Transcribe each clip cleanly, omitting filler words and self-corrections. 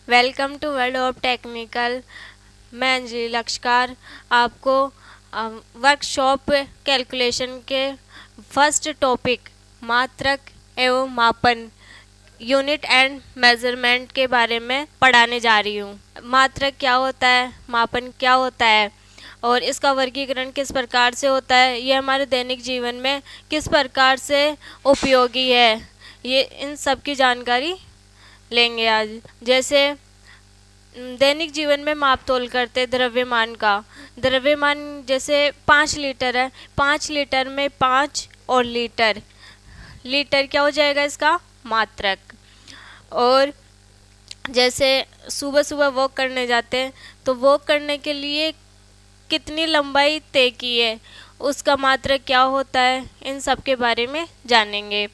Welcome to world of technical. मैं अंजलि लक्ष्कार आपको workshop calculation के फर्स्ट टॉपिक मात्रक एवं मापन यूनिट एंड मेजरमेंट के बारे में पढ़ाने जा रही हूँ। मात्रक क्या होता है, मापन क्या होता है और इसका वर्गीकरण किस प्रकार से होता है, ये हमारे दैनिक जीवन में किस प्रकार से उपयोगी है, ये इन सब की जानकारी लेंगे आज। जैसे दैनिक जीवन में माप तोल करते द्रव्यमान का। द्रव्यमान जैसे 5 लीटर है, 5 लीटर में 5 और लीटर, लीटर क्या हो जाएगा इसका मात्रक। और जैसे सुबह सुबह वॉक करने जाते हैं तो वॉक करने के लिए कितनी लंबाई तय की है, उसका मात्रक क्या होता है, इन सब के बारे में जानेंगे।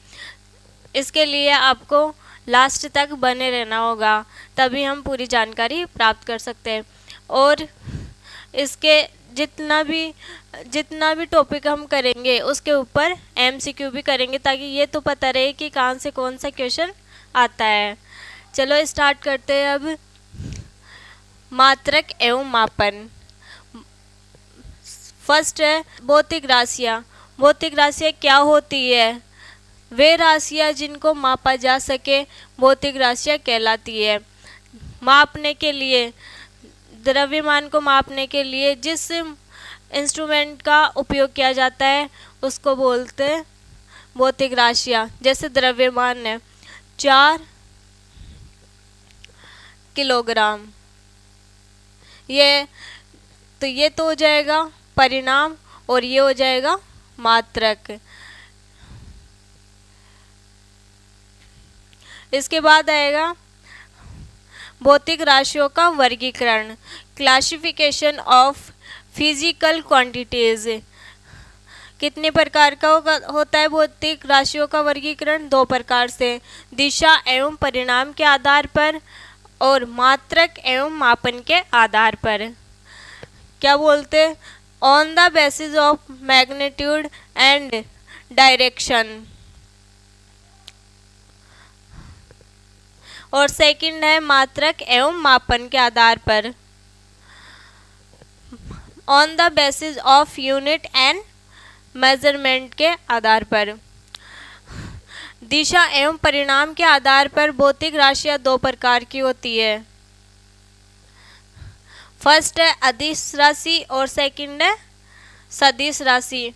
इसके लिए आपको लास्ट तक बने रहना होगा, तभी हम पूरी जानकारी प्राप्त कर सकते हैं। और इसके जितना भी टॉपिक हम करेंगे उसके ऊपर एमसीक्यू भी करेंगे, ताकि ये तो पता रहे कि कहाँ से कौन सा क्वेश्चन आता है। चलो स्टार्ट करते हैं अब। मात्रक एवं मापन। फर्स्ट है भौतिक राशियाँ। भौतिक राशियाँ क्या होती है? वे राशियाँ जिनको मापा जा सके भौतिक राशियाँ कहलाती है। मापने के लिए, द्रव्यमान को मापने के लिए जिस इंस्ट्रूमेंट का उपयोग किया जाता है उसको बोलते हैं भौतिक राशियाँ। जैसे द्रव्यमान है 4 किलोग्राम, ये तो हो जाएगा परिणाम और ये हो जाएगा मात्रक। इसके बाद आएगा भौतिक राशियों का वर्गीकरण, क्लासिफिकेशन ऑफ फिजिकल क्वांटिटीज। कितने प्रकार का होता है भौतिक राशियों का वर्गीकरण? 2 प्रकार से, दिशा एवं परिणाम के आधार पर और मात्रक एवं मापन के आधार पर। क्या बोलते? On the basis of magnitude and direction. और सेकंड है मात्रक एवं मापन के आधार पर, on the basis of unit and measurement के आधार पर। दिशा एवं परिणाम के आधार पर भौतिक राशियाँ 2 प्रकार की होती है। फर्स्ट है अदिश राशि और सेकंड है सदिश राशि।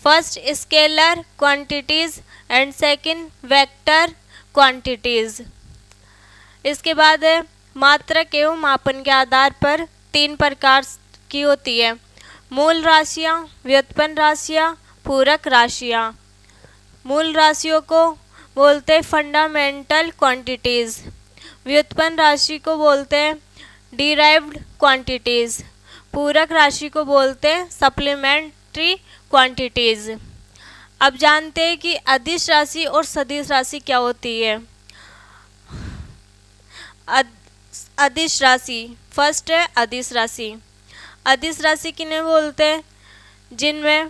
First scalar quantities and second vector quantities. इसके बाद है मात्रक एवं मापन के आधार पर 3 प्रकार की होती है, मूल राशियाँ, व्युत्पन्न राशियाँ, पूरक राशियाँ। मूल राशियों को बोलते हैं फंडामेंटल क्वांटिटीज, व्युत्पन्न राशि को बोलते हैं डिराइव्ड क्वांटिटीज, पूरक राशि को बोलते हैं सप्लीमेंट्री क्वांटिटीज। अब जानते हैं कि अदिश राशि और सदिश राशि क्या होती है। अदिश राशि, फर्स्ट है अदिश राशि। अदिश राशि किन्हें बोलते हैं? जिनमें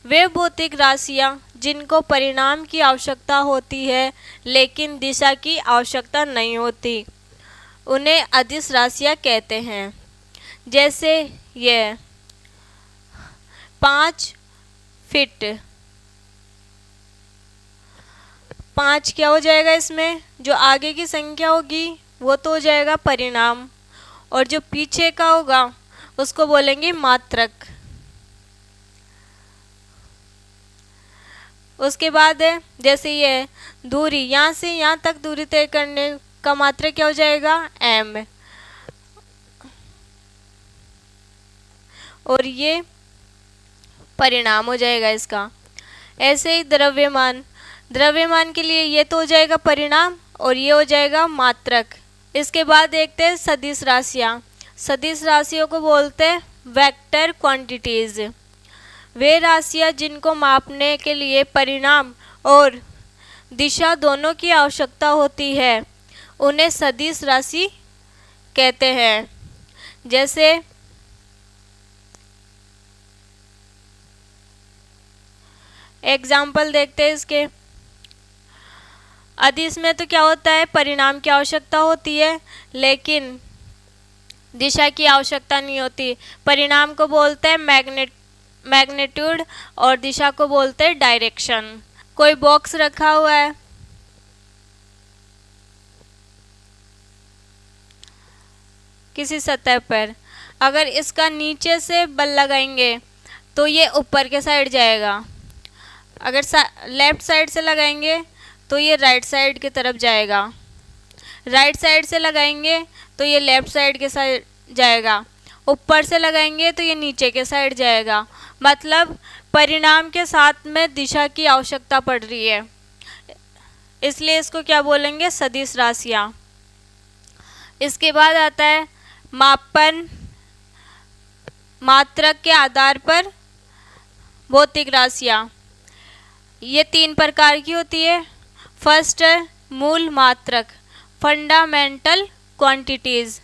वे भौतिक राशियाँ जिनको परिणाम की आवश्यकता होती है लेकिन दिशा की आवश्यकता नहीं होती, उन्हें अदिश राशियाँ कहते हैं। जैसे ये 5 फीट, 5 क्या हो जाएगा, इसमें जो आगे की संख्या होगी वो तो हो जाएगा परिणाम, और जो पीछे का होगा उसको बोलेंगे मात्रक। उसके बाद है जैसे ये दूरी, यहाँ से यहाँ तक दूरी तय करने का मात्रक क्या हो जाएगा, m, और ये परिणाम हो जाएगा इसका। ऐसे ही द्रव्यमान, द्रव्यमान के लिए ये तो हो जाएगा परिणाम और ये हो जाएगा मात्रक। इसके बाद देखते हैं सदिश राशियाँ। सदिश राशियों को बोलते हैं वेक्टर क्वांटिटीज। वे राशियाँ जिनको मापने के लिए परिणाम और दिशा दोनों की आवश्यकता होती है उन्हें सदिश राशि कहते हैं। जैसे एग्जाम्पल देखते हैं इसके। अदिश में तो क्या होता है, परिणाम की आवश्यकता होती है लेकिन दिशा की आवश्यकता नहीं होती। परिणाम को बोलते हैं मैग्नीट्यूड और दिशा को बोलते हैं डायरेक्शन। कोई बॉक्स रखा हुआ है, किसी सतह पर, अगर इसका नीचे से बल लगाएंगे तो ये ऊपर के साइड जाएगा, अगर लेफ्ट साइड से लगाएंगे तो ये राइट साइड की तरफ जाएगा, राइट साइड से लगाएंगे तो ये लेफ्ट साइड के साइड जाएगा, ऊपर से लगाएंगे तो ये नीचे के साइड जाएगा। मतलब परिणाम के साथ में दिशा की आवश्यकता पड़ रही है, इसलिए इसको क्या बोलेंगे, सदिश राशियाँ। इसके बाद आता है मापन मात्रक के आधार पर भौतिक राशियाँ। ये 3 प्रकार की होती है। फर्स्ट है मूल मात्रक, फंडामेंटल क्वांटिटीज़।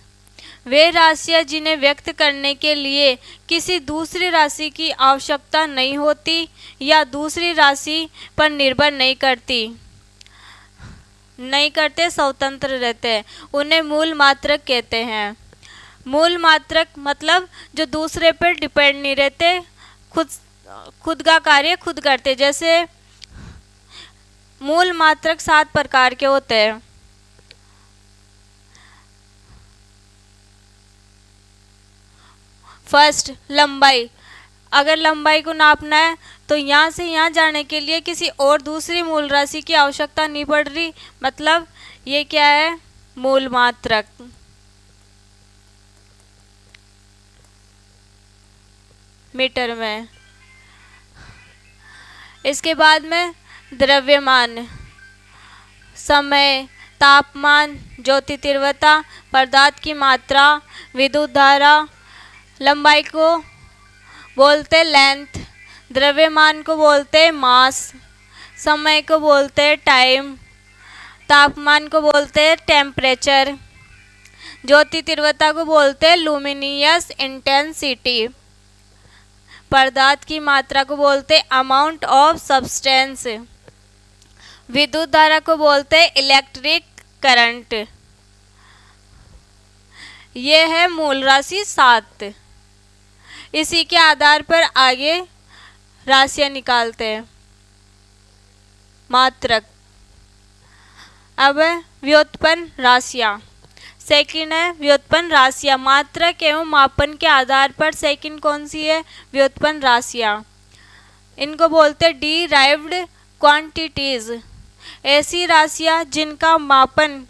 वे राशियाँ जिन्हें व्यक्त करने के लिए किसी दूसरी राशि की आवश्यकता नहीं होती या दूसरी राशि पर निर्भर नहीं करते, स्वतंत्र रहते हैं, उन्हें मूल मात्रक कहते हैं। मूल मात्रक मतलब जो दूसरे पर डिपेंड नहीं रहते, खुद का कार्य खुद करते। जैसे मूल मात्रक 7 प्रकार के होते हैं। फर्स्ट, लंबाई। अगर लंबाई को नापना है तो यहाँ से यहाँ जाने के लिए किसी और दूसरी मूल राशि की आवश्यकता नहीं पड़ रही, मतलब ये क्या है, मूल मात्रक। मीटर में। इसके बाद में द्रव्यमान, समय, तापमान, ज्योति तीव्रता, पदार्थ की मात्रा, विद्युत धारा। लंबाई को बोलते लेंथ, द्रव्यमान को बोलते मास, समय को बोलते टाइम, तापमान को बोलते टेम्परेचर, ज्योति तीव्रता को बोलते लुमिनियस इंटेंसिटी, पदार्थ की मात्रा को बोलते अमाउंट ऑफ सब्सटेंस, विद्युत धारा को बोलते इलेक्ट्रिक करंट। ये है मूल राशि 7। इसी के आधार पर आगे राशियां निकालते हैं, मात्रक। अब व्युत्पन्न राशियां। सेकंड है व्युत्पन्न राशियां। मात्रक एवं मापन के आधार पर सेकंड कौन सी है, व्युत्पन्न राशियां। इनको बोलते हैं डिराइव्ड क्वांटिटीज। ऐसी राशियां जिनका मापन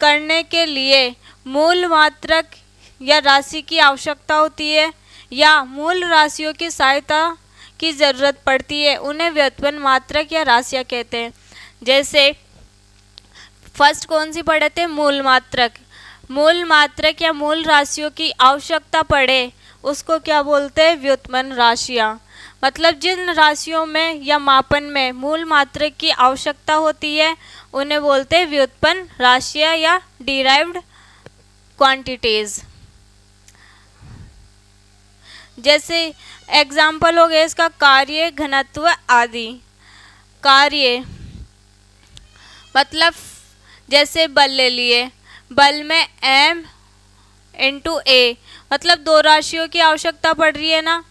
करने के लिए मूल मात्रक या राशि की आवश्यकता होती है या मूल राशियों की सहायता की जरूरत पड़ती है, उन्हें व्युत्पन्न मात्रक या राशियां कहते हैं। जैसे फर्स्ट कौन सी पढ़े थे, मूल मात्रक। मूल मात्रक या मूल राशियों की आवश्यकता पड़े उसको क्या बोलते हैं, व्युत्पन्न राशियां। मतलब जिन राशियों में या मापन में मूल मात्रक की आवश्यकता होती है उन्हें बोलते हैं व्युत्पन्न राशियां या डिराइव्ड क्वांटिटीज। जैसे एग्जाम्पल हो गया इसका कार्य, घनत्व आदि। कार्य मतलब जैसे बल ले लिए, बल में m इंटू ए, मतलब 2 राशियों की आवश्यकता पड़ रही है ना,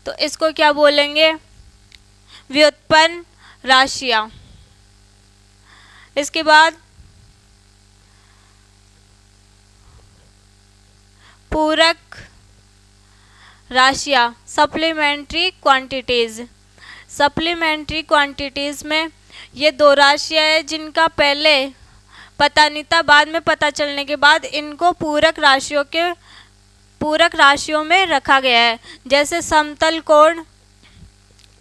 तो इसको क्या बोलेंगे, व्युत्पन्न राशियां। इसके बाद पूरक राशियां, सप्लीमेंट्री क्वांटिटीज। सप्लीमेंट्री क्वांटिटीज में ये 2 राशियां हैं जिनका पहले पता नहीं था, बाद में पता चलने के बाद इनको पूरक राशियों में रखा गया है। जैसे समतल कोण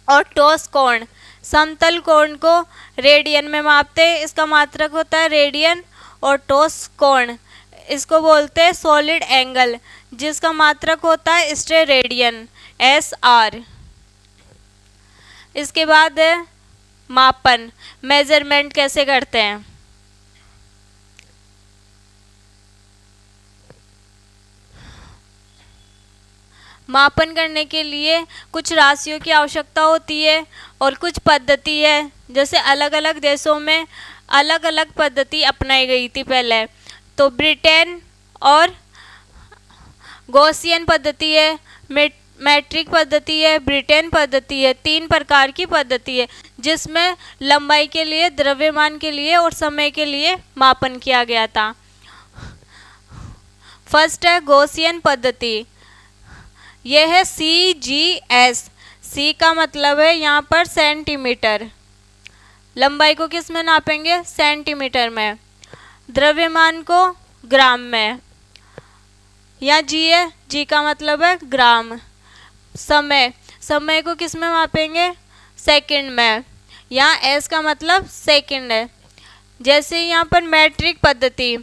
और ठोस कोण। समतल कोण को रेडियन में मापते हैं, इसका मात्रक होता है रेडियन। और ठोस कोण इसको बोलते हैं सॉलिड एंगल, जिसका मात्रक होता है स्टेरेडियन, SR। इसके बाद मापन, मेजरमेंट कैसे करते हैं। मापन करने के लिए कुछ राशियों की आवश्यकता होती है और कुछ पद्धति है। जैसे अलग अलग देशों में अलग अलग पद्धति अपनाई गई थी पहले। तो ब्रिटेन और गॉसियन पद्धति है, मैट्रिक पद्धति है, ब्रिटेन पद्धति है। 3 प्रकार की पद्धति है जिसमें लंबाई के लिए, द्रव्यमान के लिए और समय के लिए मापन किया गया था। फर्स्ट है गॉसियन पद्धति, यह है CGS। C का मतलब है यहाँ पर सेंटीमीटर, लंबाई को किस में नापेंगे, सेंटीमीटर में, द्रव्यमान को ग्राम में। यहाँ G है, G का मतलब है ग्राम। समय को किस में मापेंगे, सेकंड में। यहाँ S का मतलब सेकंड है। जैसे यहाँ पर मैट्रिक पद्धति,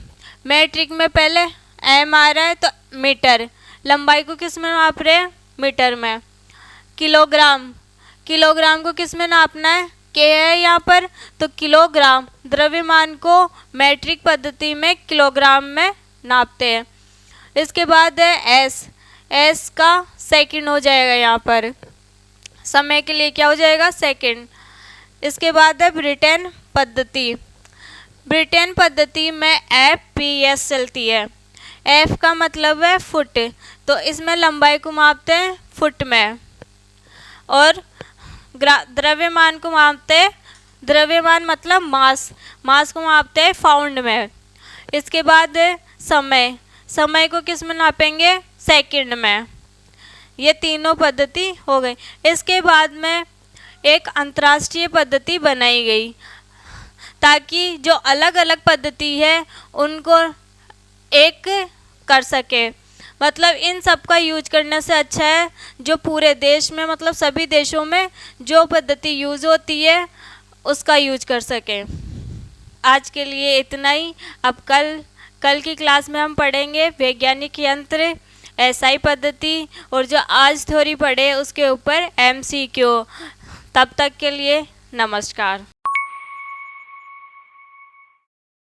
मैट्रिक में पहले M आ रहा है तो मीटर, लंबाई को किस में नाप रहे हैं, मीटर में। किलोग्राम, किलोग्राम को किस में नापना है, K है यहाँ पर, तो किलोग्राम, द्रव्यमान को मैट्रिक पद्धति में किलोग्राम में नापते हैं। इसके बाद है S का सेकंड हो जाएगा यहाँ पर, समय के लिए क्या हो जाएगा, सेकंड। इसके बाद है ब्रिटेन पद्धति, ब्रिटेन पद्धति में FPS चलती है। F का मतलब है फुट, तो इसमें लंबाई को मापते हैं फुट में, और द्रव्यमान को मापते हैं, द्रव्यमान मतलब मास को मापते हैं पाउंड में। इसके बाद समय को किस में नापेंगे, सेकंड में। ये तीनों पद्धति हो गई। इसके बाद में एक अंतर्राष्ट्रीय पद्धति बनाई गई ताकि जो अलग अलग पद्धति है उनको एक कर सके। मतलब इन सब का यूज करने से अच्छा है जो पूरे देश में, मतलब सभी देशों में जो पद्धति यूज होती है उसका यूज कर सके। आज के लिए इतना ही। अब कल की क्लास में हम पढ़ेंगे वैज्ञानिक यंत्र, SI पद्धति, और जो आज थ्योरी पढ़े उसके ऊपर MCQ। तब तक के लिए नमस्कार।